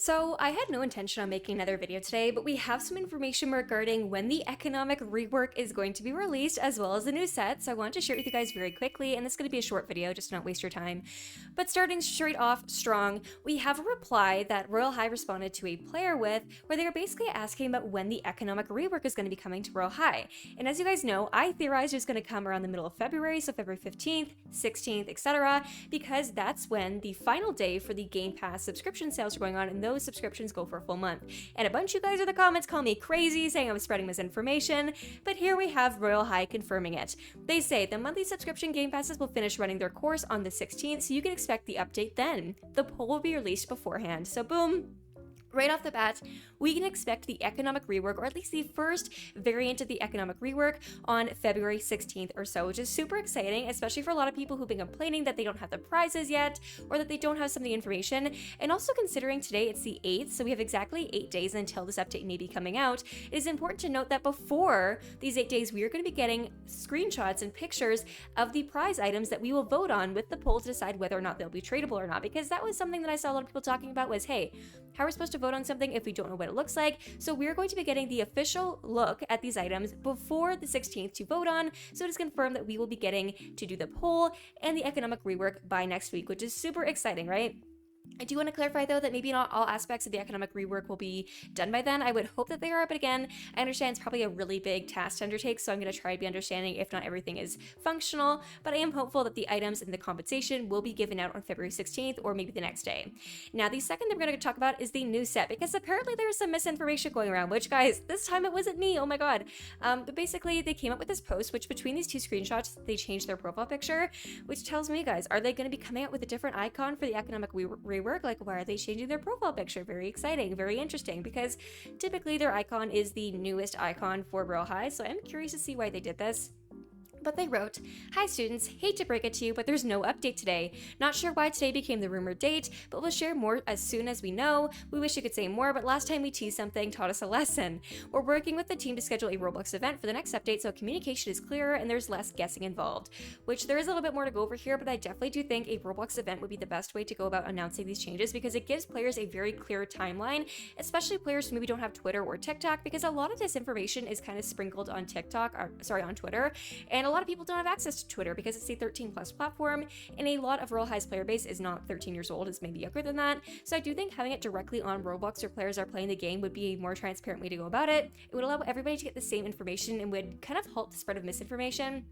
So, I had no intention on making another video today, but we have some information regarding when the economic rework is going to be released, as well as the new set. So I wanted to share it with you guys very quickly, and this is going to be a short video, just to not waste your time. But starting straight off strong, we have a reply that Royale High responded to a player with, where they were basically asking about when the economic rework is going to be coming to Royale High. And as you guys know, I theorized it was going to come around the middle of February, so February 15th, 16th, etc., because that's when the final day for the Game Pass subscription sales are going on, and those subscriptions go for a full month. And a bunch of you guys in the comments call me crazy, saying I was spreading misinformation, but here we have Royale High confirming it. They say the monthly subscription Game Passes will finish running their course on the 16th, so you can expect the update then. The poll will be released beforehand, so boom. Right off the bat, we can expect the economic rework, or at least the first variant of the economic rework, on February 16th or so, which is super exciting, especially for a lot of people who've been complaining that they don't have the prizes yet, or that they don't have some of the information. And also considering today it's the 8th, so we have exactly 8 days until this update may be coming out, it is important to note that before these 8 days, we are going to be getting screenshots and pictures of the prize items that we will vote on with the poll to decide whether or not they'll be tradable or not, because that was something that I saw a lot of people talking about was, hey, how are we supposed to vote on something if we don't know what it looks like? So we're going to be getting the official look at these items before the 16th to vote on, so it is confirmed that we will be getting to do the poll and the economic rework by next week, which is super exciting, right? I do want to clarify, though, that maybe not all aspects of the economic rework will be done by then. I would hope that they are, but again, I understand it's probably a really big task to undertake, so I'm going to try to be understanding if not everything is functional, but I am hopeful that the items and the compensation will be given out on February 16th or maybe the next day. Now, the second that we're going to talk about is the new set, because apparently there's some misinformation going around, which, guys, this time it wasn't me, oh my god. But basically, they came up with this post, which between these two screenshots, they changed their profile picture, which tells me, guys, are they going to be coming out with a different icon for the economic rework? Like, why are they changing their profile picture? Very exciting, very interesting, because typically their icon is the newest icon for Royale High, so I'm curious to see why they did this. But they wrote, "Hi students, hate to break it to you, but there's no update today. Not sure why today became the rumored date, but we'll share more as soon as we know. We wish you could say more, but last time we teased something taught us a lesson. We're working with the team to schedule a Roblox event for the next update so communication is clearer and there's less guessing involved." Which there is a little bit more to go over here, but I definitely do think a Roblox event would be the best way to go about announcing these changes, because it gives players a very clear timeline, especially players who maybe don't have Twitter or TikTok, because a lot of this information is kind of sprinkled on on Twitter, and a lot of people don't have access to Twitter because it's a 13 plus platform, and a lot of Royale High's player base is not 13 years old, it's maybe younger than that. So I do think having it directly on Roblox where players are playing the game would be a more transparent way to go about it. It would allow everybody to get the same information and would kind of halt the spread of misinformation.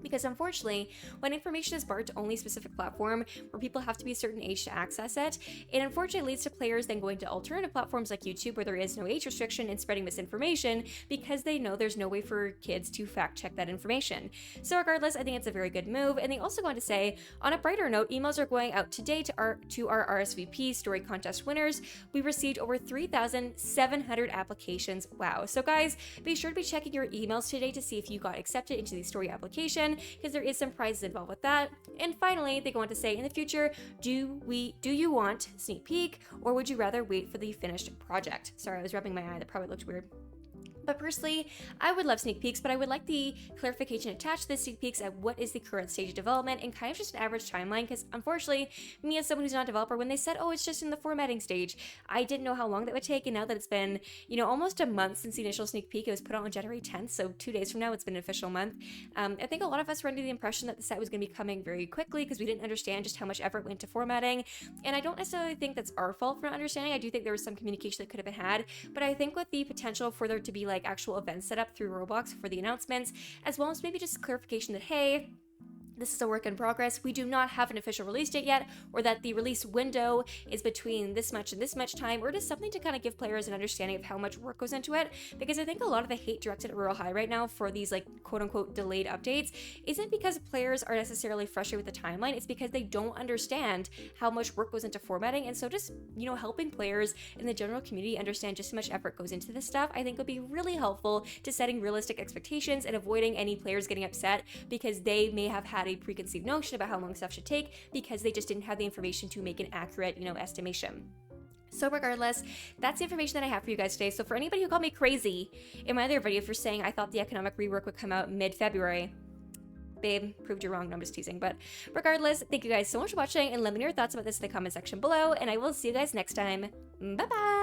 Because unfortunately, when information is barred to only a specific platform where people have to be a certain age to access it, it unfortunately leads to players then going to alternative platforms like YouTube where there is no age restriction and spreading misinformation because they know there's no way for kids to fact check that information. So regardless, I think it's a very good move. And they also go on to say, on a brighter note, emails are going out today to our RSVP story contest winners. We received over 3,700 applications. Wow. So guys, be sure to be checking your emails today to see if you got accepted into the story application, because there is some prizes involved with that. And finally, they go on to say, in the future, do you want sneak peek, or would you rather wait for the finished project? Sorry, I was rubbing my eye, that probably looked weird. But personally, I would love sneak peeks, but I would like the clarification attached to the sneak peeks at what is the current stage of development and kind of just an average timeline, because unfortunately, me as someone who's not a developer, when they said, oh, it's just in the formatting stage, I didn't know how long that would take, and now that it's been, almost a month since the initial sneak peek, it was put out on January 10th, so 2 days from now, it's been an official month. I think a lot of us were under the impression that the set was going to be coming very quickly because we didn't understand just how much effort went into formatting, and I don't necessarily think that's our fault for not understanding. I do think there was some communication that could have been had, but I think with the potential for there to be actual events set up through Roblox for the announcements, as well as maybe just clarification that, hey, this is a work in progress. We do not have an official release date yet, or that the release window is between this much and this much time, or just something to kind of give players an understanding of how much work goes into it. Because I think a lot of the hate directed at Royale High right now for these quote unquote delayed updates isn't because players are necessarily frustrated with the timeline. It's because they don't understand how much work goes into formatting. And so just, helping players in the general community understand just how much effort goes into this stuff, I think would be really helpful to setting realistic expectations and avoiding any players getting upset because they may have had a preconceived notion about how long stuff should take because they just didn't have the information to make an accurate, estimation. So regardless, that's the information that I have for you guys today. So for anybody who called me crazy in my other video for saying I thought the economic rework would come out mid-February, babe, proved you wrong. No, I'm just teasing. But regardless, thank you guys so much for watching, and let me know your thoughts about this in the comment section below, and I will see you guys next time. Bye-bye!